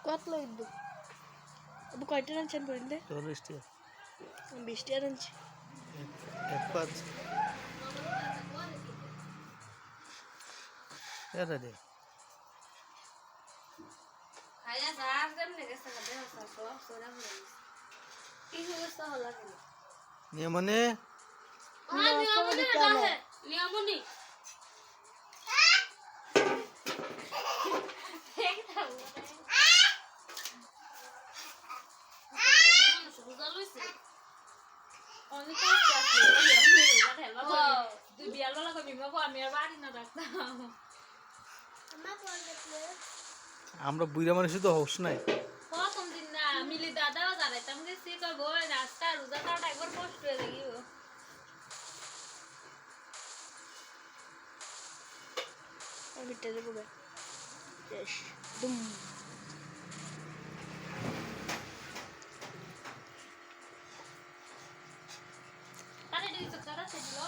কত লাগবে আবু কয়টা রাঁধছেন বললে 40 টাকা 20 টাকা রাঁধছি এক পাঁচ এটা দে খাইয়া যার কেমনে গেছে না দেহ সব সোনা হলো কি হয়েছে হলো কেন নিয়মনে নিয়মনি না নিয়মনি আমরা বুইরা মানুষই তো হোস নাই প্রথম দিন না মিলি দাদাও জানাইতাম গেছি কইব রাস্তা রোজা তাটা একবার কষ্ট হয়ে গিয়েও আমি টেলে পড়ে বেশ দুম তারে দিতে তারা সেদিলো